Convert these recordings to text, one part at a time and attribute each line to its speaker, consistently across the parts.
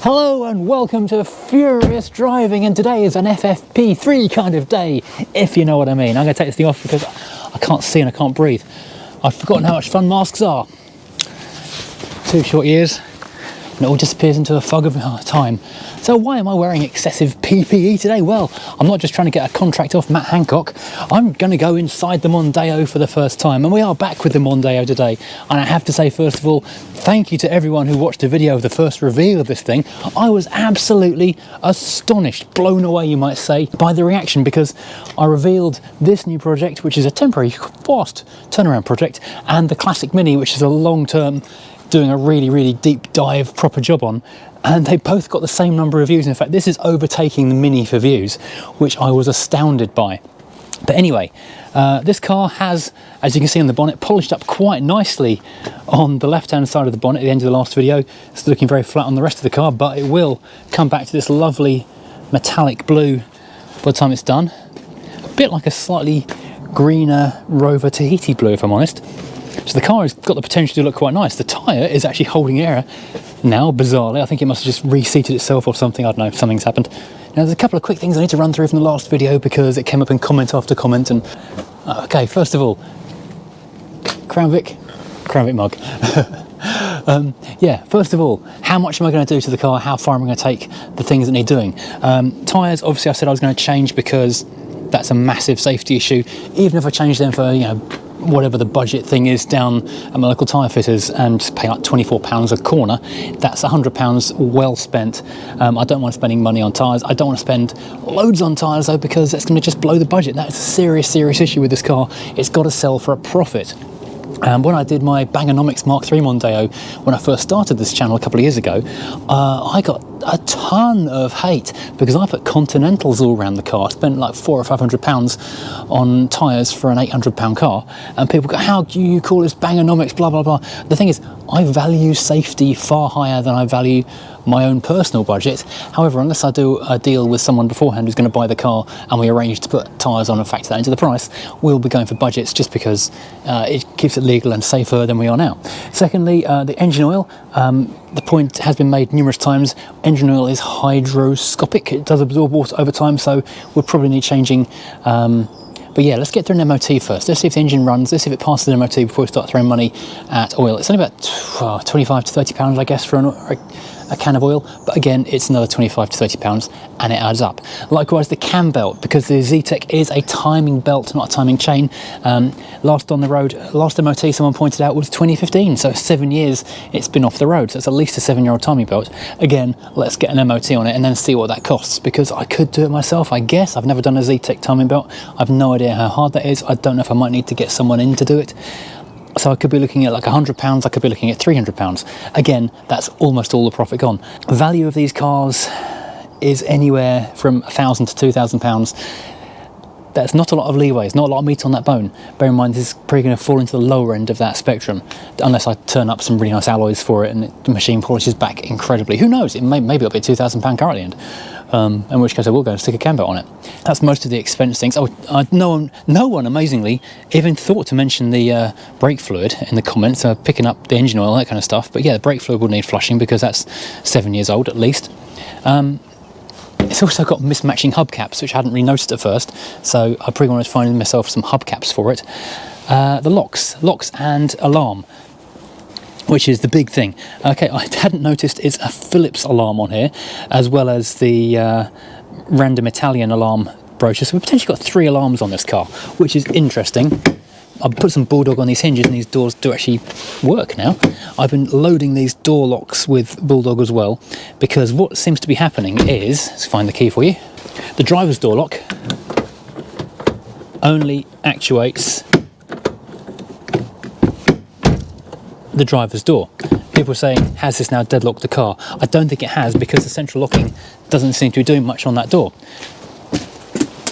Speaker 1: Hello and welcome to Furious Driving, and today is an FFP3 kind of day, if you know what I mean. I'm going to take this thing off because I can't see and I can't breathe. I've forgotten how much fun masks are. 2 short years and it all disappears into a fog of time. So why am I wearing excessive PPE today? Well, I'm not just trying to get a contract off Matt Hancock. I'm going to go inside the Mondeo for the first time, and we are back with the Mondeo today. And I have to say, first of all, thank you to everyone who watched the video of the first reveal of this thing. I was absolutely astonished, blown away, you might say, by the reaction, because I revealed this new project, which is a temporary, fast turnaround project, and the Classic Mini, which is a long-term, doing a really deep dive proper job on, and they both got the same number of views. In fact, this is overtaking the Mini for views, which I was astounded by. But anyway, this car has, as you can see on the bonnet, polished up quite nicely on the left hand side of the bonnet at the end of the last video. It's looking very flat on the rest of the car, but it will come back to this lovely metallic blue by the time it's done. A bit like a slightly greener Rover Tahiti blue, if I'm honest. So the car has got the potential to look quite nice. The tyre is actually holding air now, bizarrely. I think it must have just reseated itself or something. I don't know, something's happened. Now, there's a couple of quick things I need to run through from the last video because it came up in comment after comment. And okay, first of all, Crown Vic mug. Yeah, first of all, how much am I going to do to the car? How far am I going to take the things that need doing? Tyres, obviously I said I was going to change because that's a massive safety issue. Even if I change them for, you know, whatever the budget thing is down at my local tyre fitters and just pay like £24 a corner, that's £100 well spent. I don't want spending money on tyres. I don't want to spend loads on tyres though, because that's going to just blow the budget. That's a serious issue with this car. It's got to sell for a profit. When I did my Bangonomics Mark III Mondeo, when I first started this channel a couple of years ago, I got a ton of hate because I put Continentals all around the car. I spent like £400 or £500 on tyres for an £800 car, and people go, how do you call this Bangonomics, blah blah blah. The thing is, I value safety far higher than I value my own personal budget. However, unless I do a deal with someone beforehand who's going to buy the car and we arrange to put tyres on and factor that into the price, we'll be going for budgets just because it keeps it legal and safer than we are now. Secondly, the engine oil. The point has been made numerous times, engine oil is hydroscopic. It does absorb water over time, so we'll probably need changing. But yeah, let's get through an MOT first. Let's see if the engine runs. Let's see if it passes an MOT before we start throwing money at oil. It's only about 25 to £30, I guess, for a can of oil, but again, it's another 25 to £30 and it adds up. Likewise, the cam belt, because the Zetec is a timing belt, not a timing chain. Last on the road, last MOT someone pointed out was 2015, so 7 years it's been off the road, so it's at least a 7-year-old timing belt. Again, let's get an MOT on it and then see what that costs, because I could do it myself, I guess. I've never done a Zetec timing belt. I've no idea how hard that is. I don't know if I might need to get someone in to do it. So I could be looking at like £100, I could be looking at £300. Again, that's almost all the profit gone. The value of these cars is anywhere from £1,000 to £2,000. That's not a lot of leeway, it's not a lot of meat on that bone. Bear in mind, this is probably going to fall into the lower end of that spectrum, unless I turn up some really nice alloys for it and the machine polishes back incredibly. Who knows, maybe it'll be a £2,000 car at the end. In which case I will go and stick a cam belt on it. That's most of the expense things. No one, amazingly, even thought to mention the brake fluid in the comments, picking up the engine oil, that kind of stuff. But yeah, the brake fluid will need flushing because that's 7 years old at least. It's also got mismatching hubcaps, which I hadn't really noticed at first, so I probably wanted to find myself some hubcaps for it. The locks and alarm, which is the big thing. Okay, I hadn't noticed it's a Philips alarm on here, as well as the random Italian alarm brochure. So we've potentially got 3 alarms on this car, which is interesting. I've put some Bulldog on these hinges and these doors do actually work now. I've been loading these door locks with Bulldog as well, because what seems to be happening is, let's find the key for you, the driver's door lock only actuates the driver's door. People are saying, has this now deadlocked the car? I don't think it has, because the central locking doesn't seem to be doing much on that door.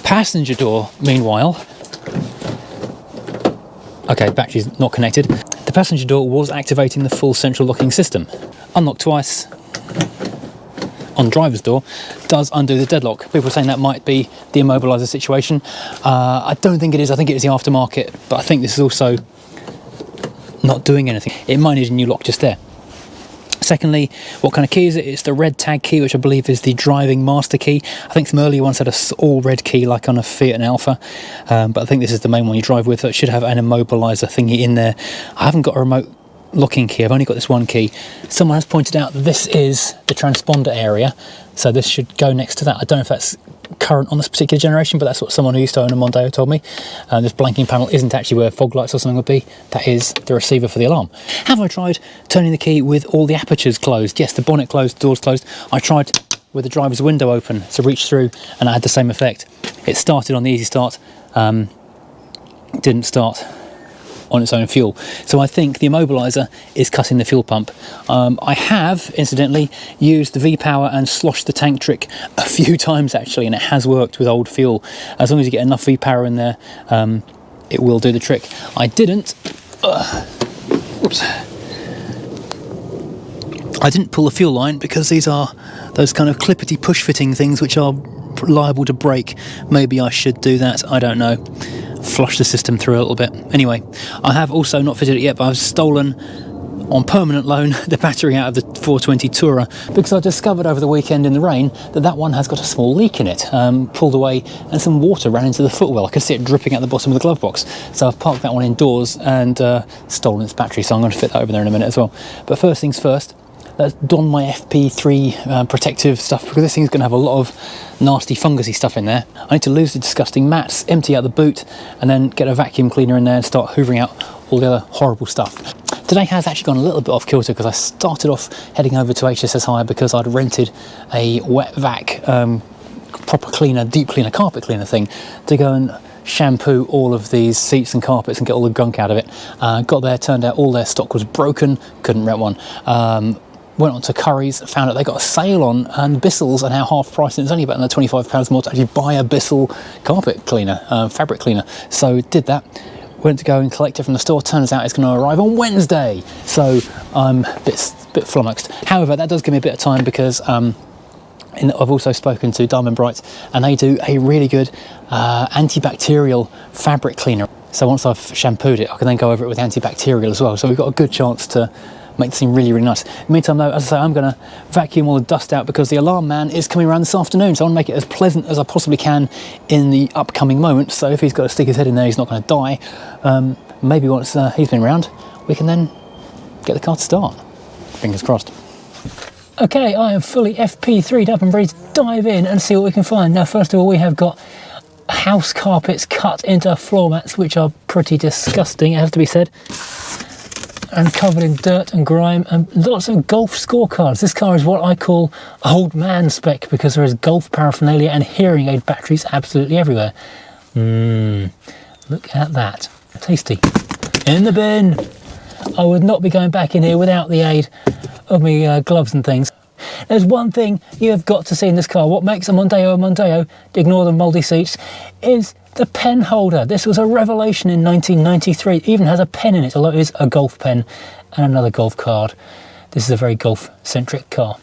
Speaker 1: Passenger door, meanwhile, okay, battery's not connected. The passenger door was activating the full central locking system. Unlock twice on driver's door does undo the deadlock. People are saying that might be the Immobilizer situation. I don't think it is. I think it is the aftermarket, but I think this is also not doing anything. It might need a new lock just there. Secondly, what kind of key is it? It's the red tag key, which I believe is the driving master key. I think some earlier ones had a all red key, like on a Fiat and Alpha, but I think this is the main one you drive with. So it should have an immobilizer thingy in there. I haven't got a remote locking key, I've only got this one key. Someone has pointed out that this is the transponder area, so this should go next to that. I don't know if that's current on this particular generation, but that's what someone who used to own a Mondeo told me. This blanking panel isn't actually where fog lights or something would be. That is the receiver for the alarm. Have I tried turning the key with all the apertures closed? Yes, the bonnet closed, doors closed. I tried with the driver's window open to reach through, and I had the same effect. It started on the easy start, didn't start on its own fuel. So I think the immobilizer is cutting the fuel pump. I have, incidentally, used the V-Power and sloshed the tank trick a few times actually, and it has worked with old fuel. As long as you get enough V-Power in there, it will do the trick. I didn't pull the fuel line because these are those kind of clippety push fitting things which are liable to break. Maybe I should do that, I don't know. Flush the system through a little bit. Anyway, I have also not fitted it yet, but I've stolen on permanent loan the battery out of the 420 Tourer because I discovered over the weekend in the rain that one has got a small leak in it, pulled away, and some water ran into the footwell. I could see it dripping out the bottom of the glove box, so I've parked that one indoors and stolen its battery, so I'm going to fit that over there in a minute as well. But first things first, let's don my FP3 protective stuff, because this thing's going to have a lot of nasty fungusy stuff in there. I need to lose the disgusting mats, empty out the boot, and then get a vacuum cleaner in there and start hoovering out all the other horrible stuff. Today has actually gone a little bit off kilter because I started off heading over to HSS Hire because I'd rented a wet vac proper cleaner, deep cleaner, carpet cleaner thing to go and shampoo all of these seats and carpets and get all the gunk out of it. Got there, turned out all their stock was broken, couldn't rent one. Went on to Curry's, found out they got a sale on Bissell's and how half price, and it's only about another £25 more to actually buy a Bissell carpet cleaner, fabric cleaner. So did that, went to go and collect it from the store. Turns out it's going to arrive on Wednesday, so I'm a bit flummoxed. However, that does give me a bit of time because I've also spoken to Diamond Bright, and they do a really good antibacterial fabric cleaner. So once I've shampooed it, I can then go over it with antibacterial as well. So we've got a good chance to make it seem really, really nice. In the meantime though, as I say, I'm going to vacuum all the dust out because the alarm man is coming around this afternoon, so I want to make it as pleasant as I possibly can in the upcoming moments. So if he's got to stick his head in there, he's not going to die. Maybe once he's been around, we can then get the car to start. Fingers crossed. Okay, I am fully FP3'd up and ready to dive in and see what we can find. Now, first of all, we have got house carpets cut into floor mats, which are pretty disgusting, it has to be said, and covered in dirt and grime, and lots of golf scorecards. This car is what I call old man spec because there is golf paraphernalia and hearing aid batteries absolutely everywhere. Look at that. Tasty. In the bin. I would not be going back in here without the aid of my gloves and things. There's one thing you have got to see in this car. What makes a Mondeo, ignore the mouldy seats, is the pen holder. This was a revelation in 1993. It even has a pen in it, although it is a golf pen and another golf card. This is a very golf-centric car.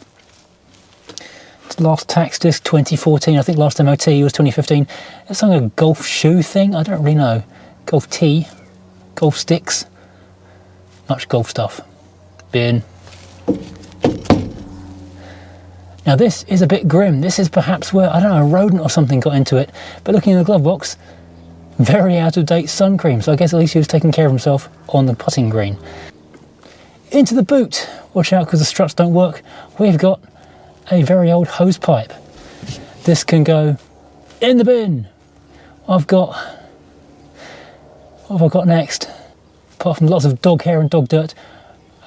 Speaker 1: Last tax disc 2014. I think last MOT was 2015. It's something, a golf shoe thing. I don't really know. Golf tee, golf sticks, much golf stuff. Bin. Now this is a bit grim. This is perhaps where, I don't know, a rodent or something got into it. But looking in the glove box, very out of date sun cream. So I guess at least he was taking care of himself on the putting green. Into the boot. Watch out because the struts don't work. We've got a very old hose pipe. This can go in the bin. What have I got next? Apart from lots of dog hair and dog dirt,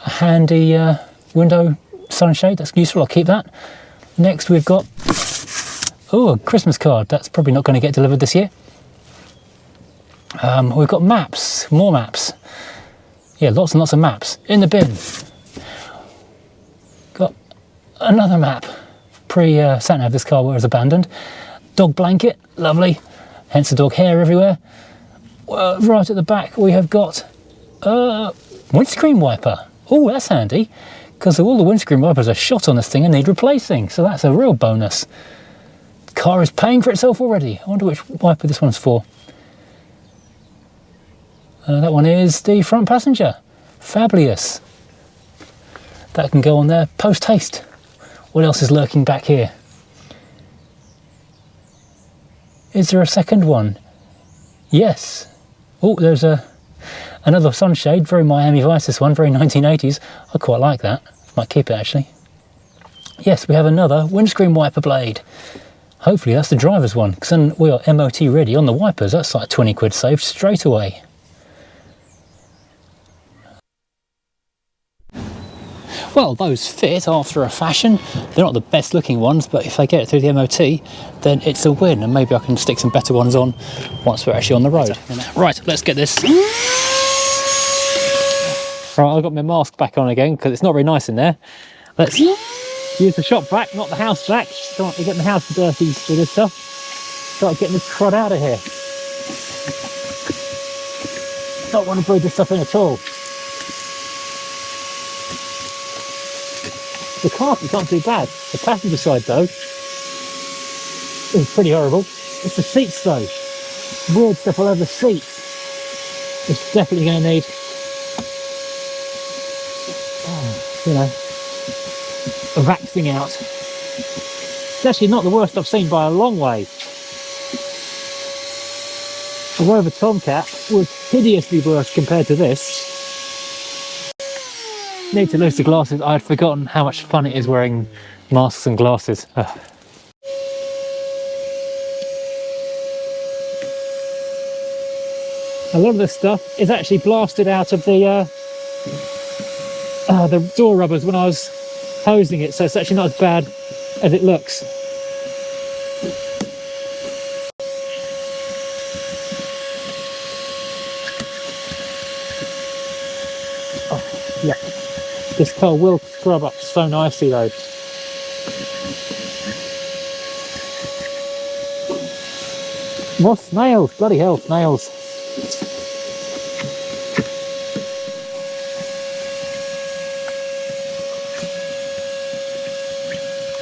Speaker 1: a handy window sunshade. That's useful. I'll keep that. Next we've got, a Christmas card. That's probably not going to get delivered this year. We've got maps, more maps. Yeah, lots and lots of maps in the bin. Got another map. Pre-sat-nav this car was abandoned. Dog blanket, lovely. Hence the dog hair everywhere. Right at the back we have got windscreen wiper. Oh, that's handy, because all the windscreen wipers are shot on this thing and need replacing, so that's a real bonus. The car is paying for itself already. I wonder which wiper this one's for. That one is the front passenger. Fabulous. that can go on there post haste. What else is lurking back here? Is there a second one? Yes. Oh, there's another sunshade, very Miami Vice, this one, very 1980s. I quite like that. Might keep it actually. Yes, we have another windscreen wiper blade. Hopefully that's the driver's one, because then we are MOT ready on the wipers. That's like 20 quid saved straight away. Well, those fit after a fashion. They're not the best looking ones, but if they get it through the MOT, then it's a win, and maybe I can stick some better ones on once we're actually on the road. Right, let's get this. Right, I've got my mask back on again, because it's not very nice in there. Let's use the shop vac, not the house vac. Don't want to get the house dirty with this stuff. Start getting this crud out of here. Don't want to breathe this stuff in at all. The carpet's not too bad. The passenger side though is pretty horrible. It's the seats though. Weird stuff all over the seats. It's definitely going to need, you know, a vaxing out. It's actually not the worst I've seen by a long way. The Rover Tomcat was hideously worse compared to this. Need to lose the glasses. I'd forgotten how much fun it is wearing masks and glasses. Ugh. A lot of this stuff is actually blasted out of the door rubbers when I was hosing it, so it's actually not as bad as it looks. Oh, yeah. This car will scrub up so nicely though. More snails, bloody hell, snails.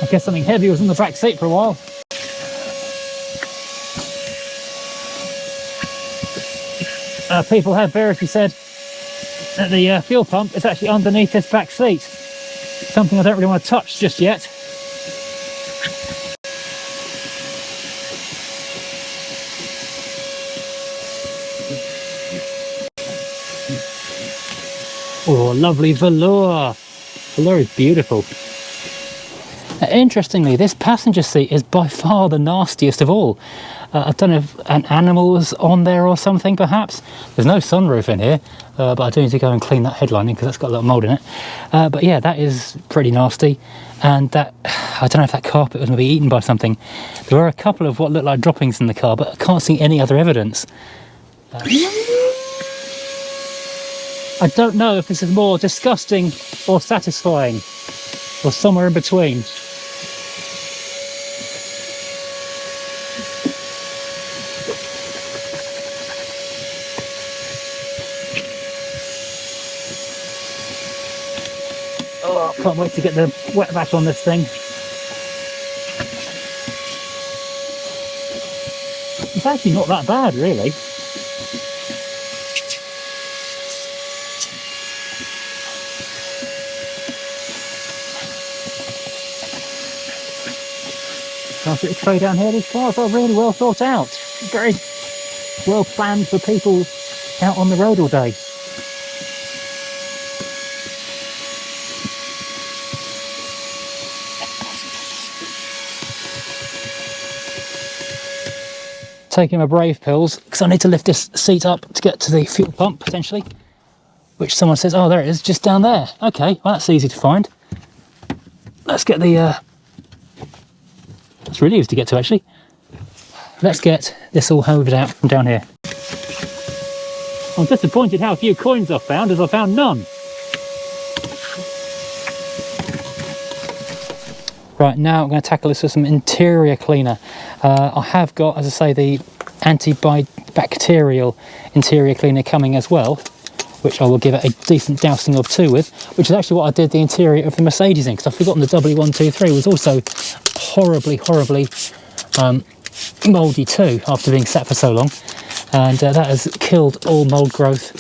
Speaker 1: I guess something heavy was in the back seat for a while. People have variously said that the fuel pump is actually underneath this back seat. Something I don't really want to touch just yet. Oh, lovely velour. Velour is beautiful. Interestingly, this passenger seat is by far the nastiest of all. I don't know if an animal was on there or something, perhaps. There's no sunroof in here, but I do need to go and clean that headlining because that's got a little mould in it. But yeah, that is pretty nasty. And that, I don't know if that carpet was going to be eaten by something. There were a couple of what looked like droppings in the car, but I can't see any other evidence. I don't know if this is more disgusting or satisfying, or somewhere in between. Oh, I can't wait to get the wet back on this thing. It's actually not that bad, really. Nice little tray down here. These cars are really well thought out. Very well planned for people out on the road all day. Taking my Brave pills because I need to lift this seat up to get to the fuel pump potentially, which someone says, oh, there it is, just down there. Okay, well, that's easy to find. Let's get the it's really easy to get to actually. Let's get this all hoovered out from down here. I'm disappointed how few coins I've found, as I found none. Right, now I'm going to tackle this with some interior cleaner. I have got, as I say, the antibacterial interior cleaner coming as well, which I will give it a decent dousing of too with, which is actually what I did the interior of the Mercedes in, because I've forgotten the W123 was also horribly mouldy too, after being sat for so long. And that has killed all mould growth,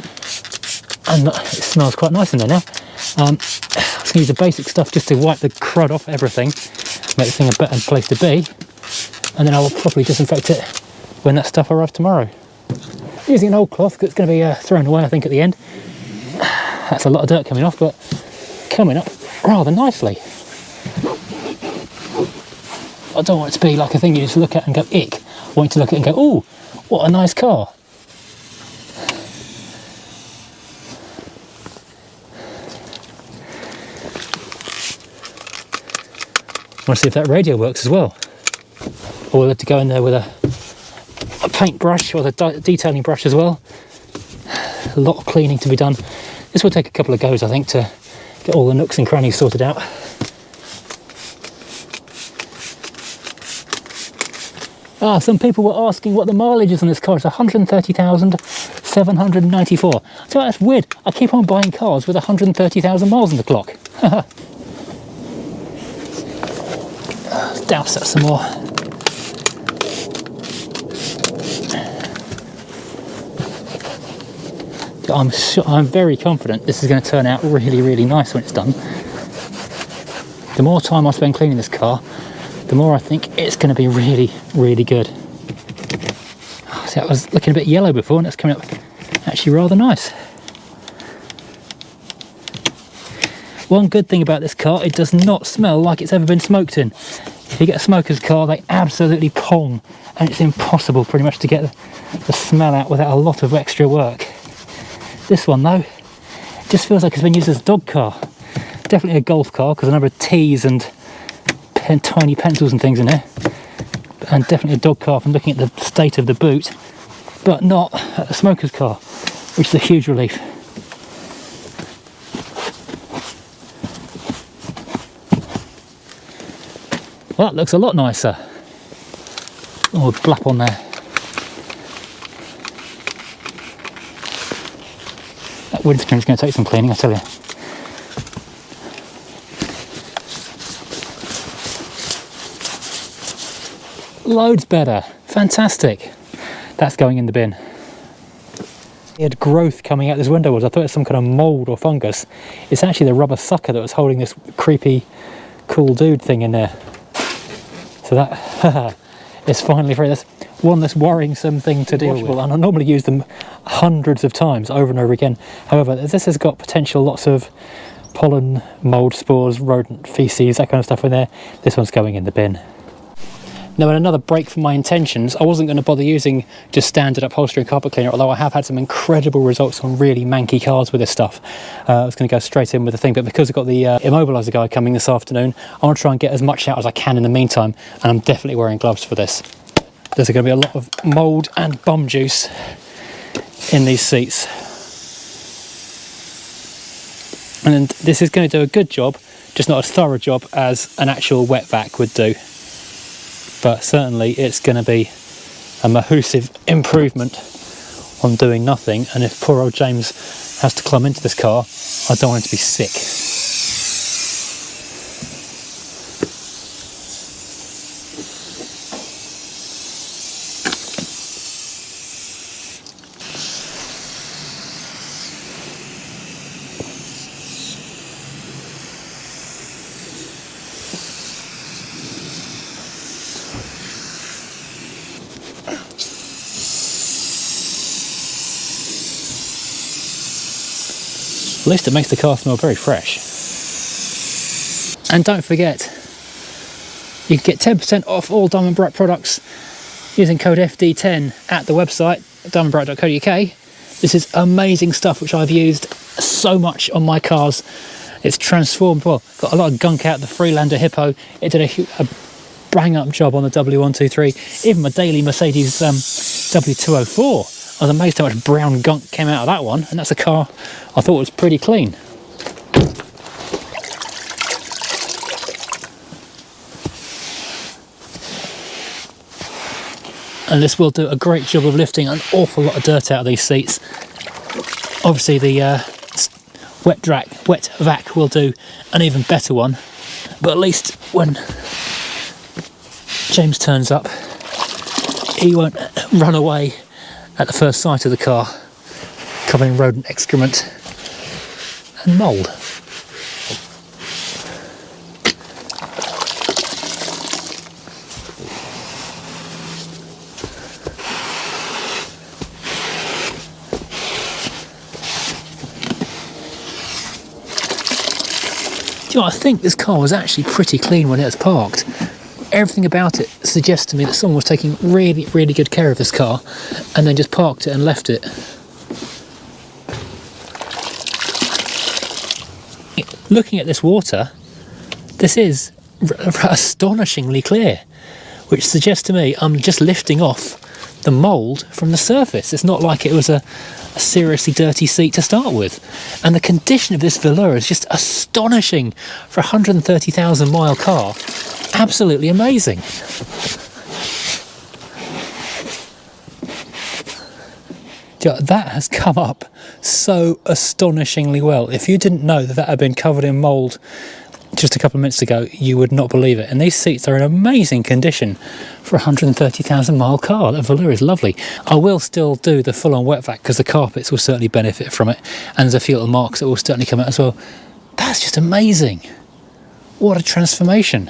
Speaker 1: and it smells quite nice in there now. I was going to use the basic stuff just to wipe the crud off everything, make the thing a better place to be, and then I will properly disinfect it when that stuff arrives tomorrow. Using an old cloth that's going to be thrown away, I think, at the end. That's a lot of dirt coming off, but coming up rather nicely. I don't want it to be like a thing you just look at and go, ick. I want you to look at it and go, ooh, what a nice car. I want to see if that radio works as well. Or we'll have to go in there with a paintbrush or the detailing brush as well. A lot of cleaning to be done. This will take a couple of goes, I think, to get all the nooks and crannies sorted out. Some people were asking what the mileage is on this car. It's 130,794. So that's weird. I keep on buying cars with 130,000 miles on the clock. Let's douse that some more. I'm very confident this is going to turn out really, really nice when it's done. The more time I spend cleaning this car, the more I think it's going to be really, really good. See, I was looking a bit yellow before, and it's coming up actually rather nice. One good thing about this car, it does not smell like it's ever been smoked in. If you get a smoker's car, they absolutely pong, and it's impossible pretty much to get the smell out without a lot of extra work. This one though, it just feels like it's been used as a dog car. Definitely a golf car, because a number of T's and tiny pencils and things in there, and definitely a dog car from looking at the state of the boot, but not a smoker's car, which is a huge relief. Well, that looks a lot nicer. Oh, blap on there. That windscreen is going to take some cleaning, I tell you. Loads better. Fantastic. That's going in the bin. It had growth coming out this window. I thought it was some kind of mould or fungus. It's actually the rubber sucker that was holding this creepy cool dude thing in there. So that is finally free. That's one less worrisome thing to deal with. And I normally use them hundreds of times over and over again. However, this has got potential lots of pollen, mould, spores, rodent feces, that kind of stuff in there. This one's going in the bin. Now, in another break from my intentions, I wasn't going to bother using just standard upholstery and carpet cleaner, although I have had some incredible results on really manky cars with this stuff. I was going to go straight in with the thing, but because I've got the Immobilizer guy coming this afternoon, I want to try and get as much out as I can in the meantime, and I'm definitely wearing gloves for this. There's going to be a lot of mould and bum juice in these seats. And this is going to do a good job, just not as thorough a job as an actual wet vac would do. But certainly it's going to be a massive improvement on doing nothing. And if poor old James has to climb into this car, I don't want him to be sick. At least it makes the car smell very fresh. And don't forget, you can get 10% off all Diamond Bright products using code FD10 at the website, diamondbright.co.uk. This is amazing stuff which I've used so much on my cars. It's transformed, well, got a lot of gunk out the Freelander Hippo. It did a bang up job on the W123. Even my daily Mercedes W204. I was amazed how much brown gunk came out of that one, and that's a car I thought was pretty clean. And this will do a great job of lifting an awful lot of dirt out of these seats. Obviously the wet vac will do an even better one, but at least when James turns up, he won't run away at the first sight of the car, covering rodent excrement and mould. Do you know, I think this car was actually pretty clean when it was parked. Everything about it suggests to me that someone was taking really, really good care of this car and then just parked it and left it. Looking at this water, this is astonishingly clear, which suggests to me I'm just lifting off the mould from the surface. It's not like it was a seriously dirty seat to start with. And the condition of this velour is just astonishing for a 130,000 mile car. Absolutely amazing. That has come up so astonishingly well. If you didn't know that that had been covered in mould just a couple of minutes ago, you would not believe it. And these seats are in amazing condition for a 130,000 mile car. That velour is lovely. I will still do the full-on wet vac because the carpets will certainly benefit from it, and there's a few little marks that will certainly come out as well. That's just amazing. What a transformation.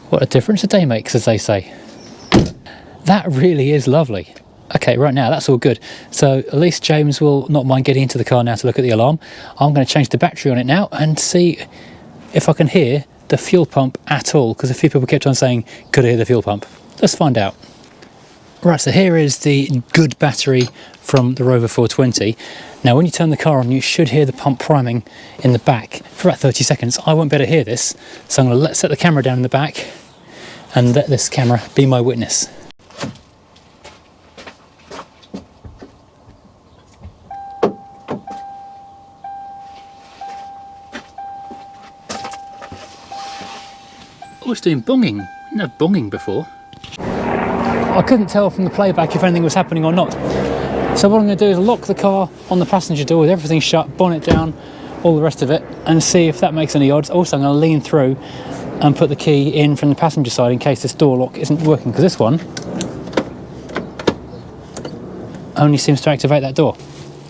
Speaker 1: What a difference a day makes, as they say. That really is lovely. Okay, right now that's all good. So at least James will not mind getting into the car now to look at the alarm. I'm going to change the battery on it now and see if I can hear the fuel pump at all, because a few people kept on saying, could I hear the fuel pump? Let's find out. Right, so here is the good battery from the Rover 420. Now when you turn the car on, you should hear the pump priming in the back for about 30 seconds. I won't be able to hear this, so I'm going to set the camera down in the back and let this camera be my witness. Oh, it's doing bonging. I didn't have bonging before. I couldn't tell from the playback if anything was happening or not. So what I'm going to do is lock the car on the passenger door with everything shut, bonnet down, all the rest of it, and see if that makes any odds. Also, I'm going to lean through and put the key in from the passenger side in case this door lock isn't working, because this one only seems to activate that door.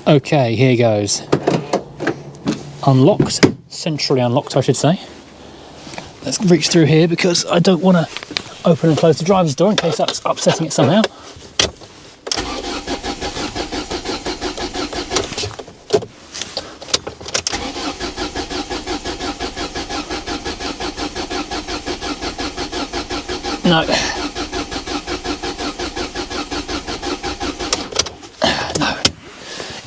Speaker 1: Okay, here goes. Unlocked, centrally unlocked I should say. Let's reach through here because I don't want to open and close the driver's door in case that's upsetting it somehow. No. No.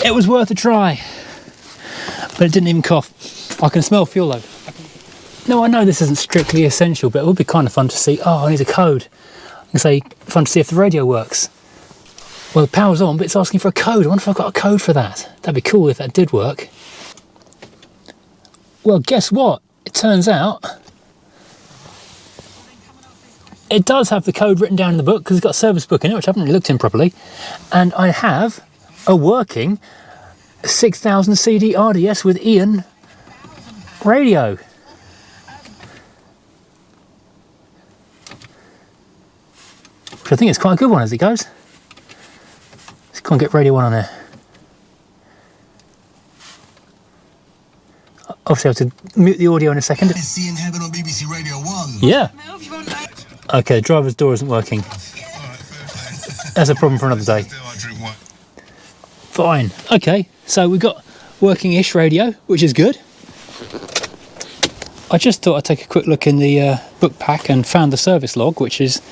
Speaker 1: It was worth a try, but it didn't even cough. I can smell fuel though. No, I know this isn't strictly essential, but it would be kind of fun to see. Oh, I need a code. I can say, fun to see if the radio works. Well, the power's on, but it's asking for a code. I wonder if I've got a code for that. That'd be cool if that did work. Well, guess what? It turns out it does have the code written down in the book because it's got a service book in it, which I haven't really looked in properly. And I have a working 6000 CD RDS with Ian radio. I think it's quite a good one as it goes. Let's go and get Radio 1 on there. Obviously I have to mute the audio in a second.
Speaker 2: In heaven on BBC Radio 1.
Speaker 1: Yeah. Okay, driver's door isn't working. That's a problem for another day. Fine. Okay, so we've got working-ish radio, which is good. I just thought I'd take a quick look in the book pack and found the service log, which is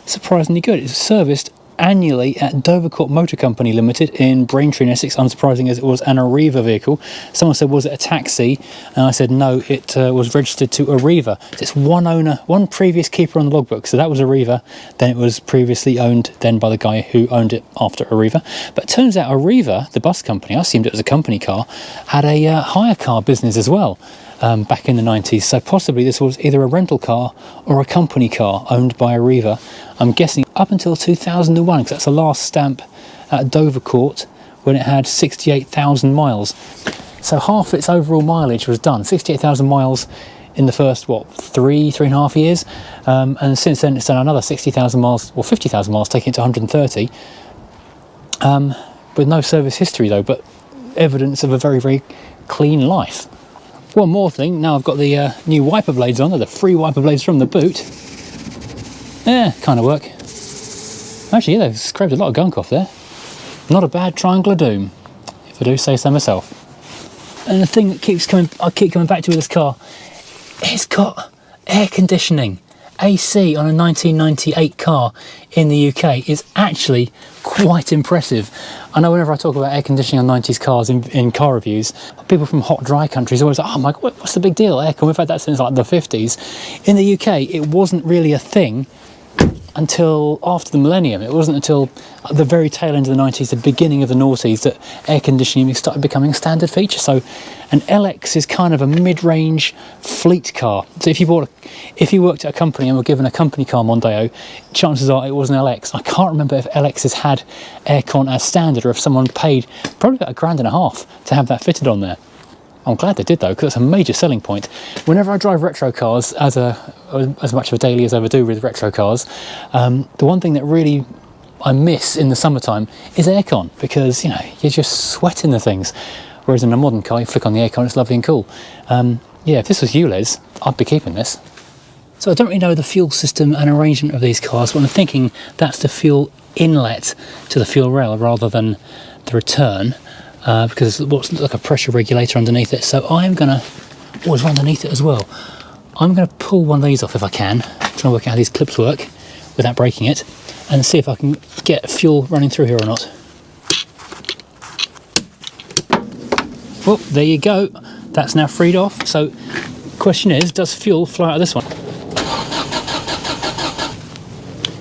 Speaker 1: surprisingly good. It's serviced annually at Dovercourt Motor Company Limited in Braintree in Essex, unsurprising as it was an Arriva vehicle. Someone said, was it a taxi? And I said, no, it was registered to Arriva. It's one owner, one previous keeper on the logbook. So that was Arriva. Then it was previously owned then by the guy who owned it after Arriva. But it turns out Arriva, the bus company, I assumed it was a company car, had a hire car business as well. Back in the 90s, so possibly this was either a rental car or a company car owned by Arriva. I'm guessing up until 2001, because that's the last stamp at Dovercourt when it had 68,000 miles. So half its overall mileage was done, 68,000 miles in the first, three and a half years. And since then it's done another 60,000 miles, or 50,000 miles, taking it to 130. With no service history though, but evidence of a very, very clean life. One more thing, now I've got the new wiper blades on, they're the free wiper blades from the boot. Yeah, kind of work. Actually, yeah, they've scraped a lot of gunk off there. Not a bad triangle of doom, if I do say so myself. And the thing that I keep coming back to with this car, it's got air conditioning. AC on a 1998 car in the UK is actually quite impressive. I know whenever I talk about air conditioning on 90s cars in car reviews, people from hot, dry countries are always like, oh my God, what's the big deal? Aircon, we've had that since like the 50s. In the UK, it wasn't really a thing until after the millennium. It wasn't until the very tail end of the 90s, the beginning of the noughties, that air conditioning started becoming a standard feature. So an LX is kind of a mid-range fleet car. So if you worked at a company and were given a company car Mondeo, chances are it was an LX. I can't remember if LXs had aircon as standard or if someone paid probably about £1,500 to have that fitted on there. I'm glad they did though, because it's a major selling point. Whenever I drive retro cars, as much of a daily as I ever do with retro cars, the one thing that really I miss in the summertime is aircon, because you're just sweating the things. Whereas in a modern car, you flick on the aircon, it's lovely and cool. Yeah, if this was ULEZ, I'd be keeping this. So I don't really know the fuel system and arrangement of these cars, but I'm thinking that's the fuel inlet to the fuel rail rather than the return. Because it's what's like a pressure regulator underneath it. So I'm going to, it's underneath it as well. I'm going to pull one of these off if I can, try and work out how these clips work without breaking it, and see if I can get fuel running through here or not. Well, there you go. That's now freed off. So question is, does fuel flow out of this one?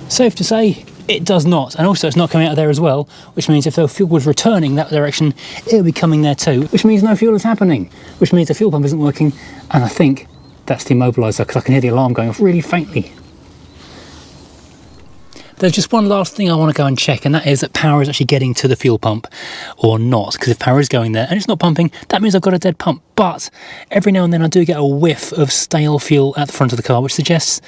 Speaker 1: Safe to say, it does not, and also it's not coming out of there as well, which means if the fuel was returning that direction, it would be coming there too, which means no fuel is happening, which means the fuel pump isn't working, and I think that's the immobilizer, because I can hear the alarm going off really faintly. There's just one last thing I want to go and check, and that is that power is actually getting to the fuel pump or not, because if power is going there and it's not pumping, that means I've got a dead pump. But every now and then I do get a whiff of stale fuel at the front of the car, which suggests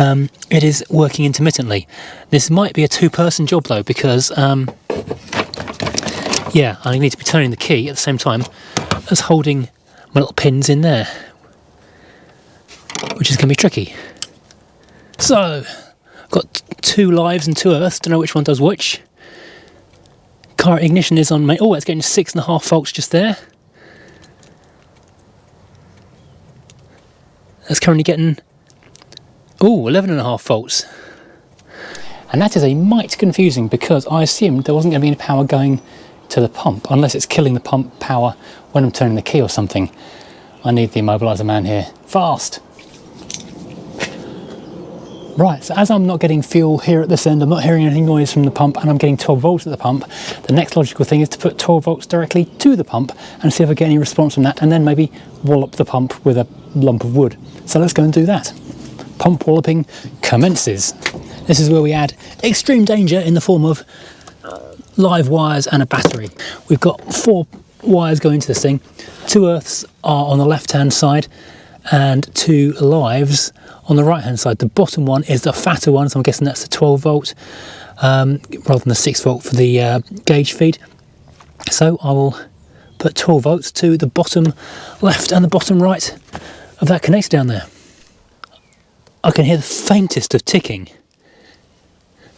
Speaker 1: it is working intermittently. This might be a two-person job though, because yeah, I need to be turning the key at the same time as holding my little pins in there, which is going to be tricky. So I've got 2 lives and 2 earths, don't know which one does which. Car ignition is on main. Oh, it's getting 6.5 volts just there. That's currently getting 11.5 volts. And that is a mite confusing, because I assumed there wasn't going to be any power going to the pump, unless it's killing the pump power when I'm turning the key or something. I need the immobilizer man here. Fast! Right, so as I'm not getting fuel here at this end, I'm not hearing any noise from the pump, and I'm getting 12 volts at the pump, the next logical thing is to put 12 volts directly to the pump and see if I get any response from that, and then maybe wallop the pump with a lump of wood. So let's go and do that. Pump walloping commences. This is where we add extreme danger in the form of live wires and a battery. We've got 4 wires going to this thing. 2 earths are on the left hand side and 2 lives on the right hand side. The bottom one is the fatter one, so I'm guessing that's the 12 volt rather than the 6 volt for the gauge feed. So I will put 12 volts to the bottom left and the bottom right of that connector down there. I can hear the faintest of ticking.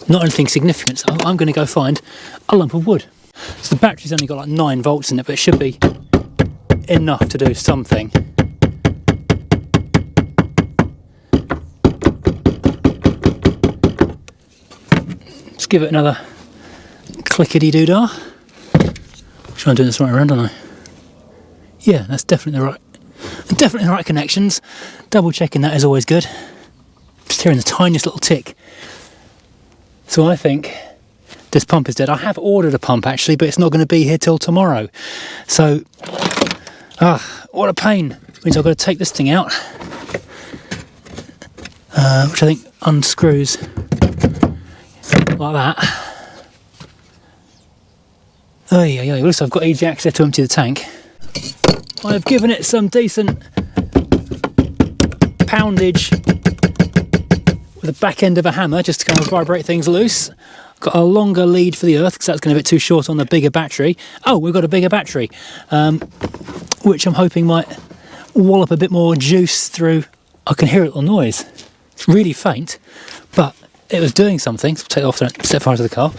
Speaker 1: Not anything significant, so I'm going to go find a lump of wood. So the battery's only got like 9 volts in it, but it should be enough to do something. Let's give it another clickety-doo-dah. Sure I'm doing this right around, don't I? Yeah, that's definitely the right connections. Double checking that is always good. Just hearing the tiniest little tick. So I think this pump is dead. I have ordered a pump actually, but it's not going to be here till tomorrow. So, what a pain. It means I've got to take this thing out, which I think unscrews like that. Oh yeah, at least I've got easy access to empty the tank. I've given it some decent poundage with the back end of a hammer just to kind of vibrate things loose. Got a longer lead for the earth because that's going to be a bit too short on the bigger battery. Oh, we've got a bigger battery, which I'm hoping might wallop a bit more juice through. I can hear a little noise. It's really faint, but it was doing something. So I'll take it off and step forward to the car.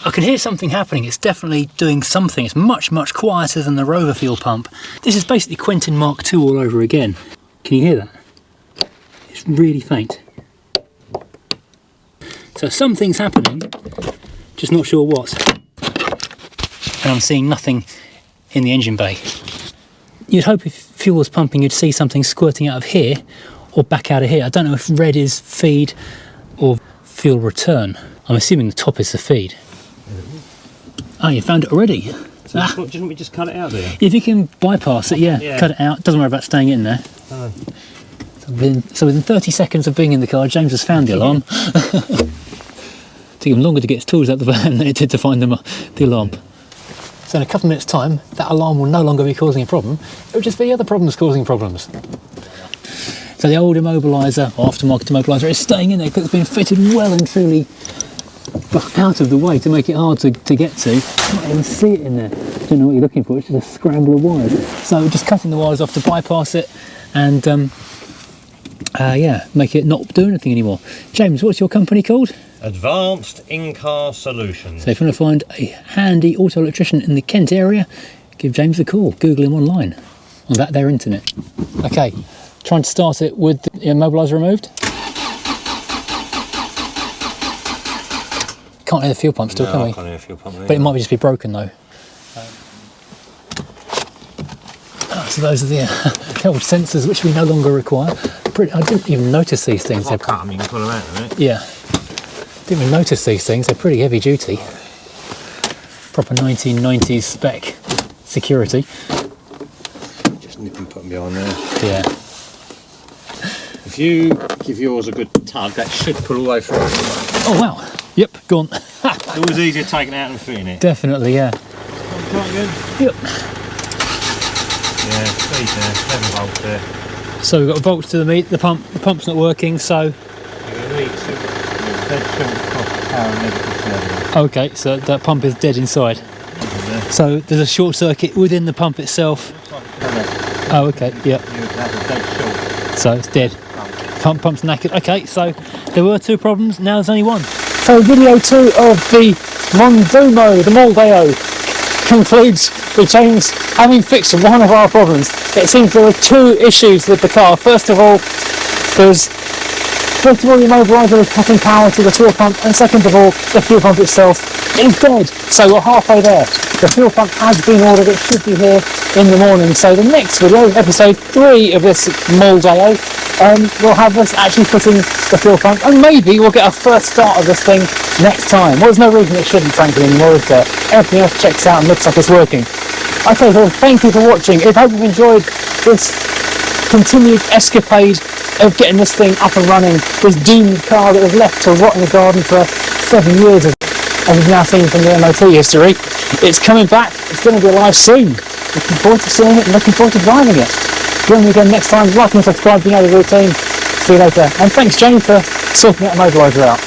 Speaker 1: I can hear something happening. It's definitely doing something. It's much, much quieter than the Rover fuel pump. This is basically Quentin Mark II all over again. Can you hear that? It's really faint. So something's happening, just not sure what. And I'm seeing nothing in the engine bay. You'd hope if fuel was pumping, you'd see something squirting out of here or back out of here. I don't know if red is feed or fuel return. I'm assuming the top is the feed. Oh, you found it already?
Speaker 3: So didn't we just cut it out there?
Speaker 1: If you can bypass it, yeah, cut it out. Doesn't worry about staying in there.
Speaker 3: Oh.
Speaker 1: So within 30 seconds of being in the car, James has found the alarm. Took him longer to get his tools out the van than it did to find the alarm. So in a couple of minutes' time, that alarm will no longer be causing a problem. It will just be other problems causing problems. So the old Immobilizer, or aftermarket Immobilizer, is staying in there because it's been fitted well and truly out of the way to make it hard to get to. You can't even see it in there. Don't know what you're looking for, it's just a scramble of wires. So just cutting the wires off to bypass it and yeah, make it not do anything anymore. James, what's your company called?
Speaker 3: Advanced In-Car Solutions.
Speaker 1: So if you want to find a handy auto electrician in the Kent area, give James a call. Google him online on that there internet. Okay, trying to start it with the Immobilizer removed. Can't hear the fuel pump still,
Speaker 3: No,
Speaker 1: can we?
Speaker 3: I can't hear the fuel pump.
Speaker 1: But it might just be broken though. So those are the old sensors which we no longer require. I didn't even notice these things.
Speaker 3: I'll cut them, you can pull them out in a minute.
Speaker 1: Yeah. Didn't even notice these things. They're pretty heavy duty. Proper 1990s spec security.
Speaker 3: Just nip and put them behind there.
Speaker 1: Yeah.
Speaker 3: If you give yours a good tug, that should pull all the way through.
Speaker 1: Oh wow. Yep, gone.
Speaker 3: It's always easier taking it out than fitting it.
Speaker 1: Definitely, yeah.
Speaker 3: Quite good.
Speaker 1: Yep.
Speaker 3: Yeah, speed there, 7 volts there.
Speaker 1: So we've got volts to the meter. The pump's not working, so
Speaker 3: You're going to need dead short across the power and negative terminal.
Speaker 1: okay, so that pump is dead inside. So there's a short circuit within the pump itself. Oh, okay, yep.
Speaker 3: That's a dead short.
Speaker 1: So it's dead. Pump's knackered. Okay, so there were 2 problems, now there's only 1. So video 2 of the Mondeo concludes with James having fixed one of our problems. It seems there were 2 issues with the car. First of all, the Immobilizer is cutting power to the fuel pump, and second of all, the fuel pump itself is dead. So we're halfway there. The fuel pump has been ordered, it should be here in the morning. So the next video, episode 3 of this Mondeo, will have us actually putting the fuel pump, and maybe we'll get a first start of this thing next time. Well, there's no reason it shouldn't, frankly, anymore, is there? Everything else checks out and looks like it's working. Okay, so thank you for watching. I hope you've enjoyed this continued escapade of getting this thing up and running, this doomed car that was left to rot in the garden for 7 years, as we've now seen from the MOT history. It's coming back, it's going to be alive soon. Looking forward to seeing it and looking forward to driving it. Join me again next time. Like and subscribe, you know the routine. See you later. And thanks, Jane, for sorting that Immobilizer out.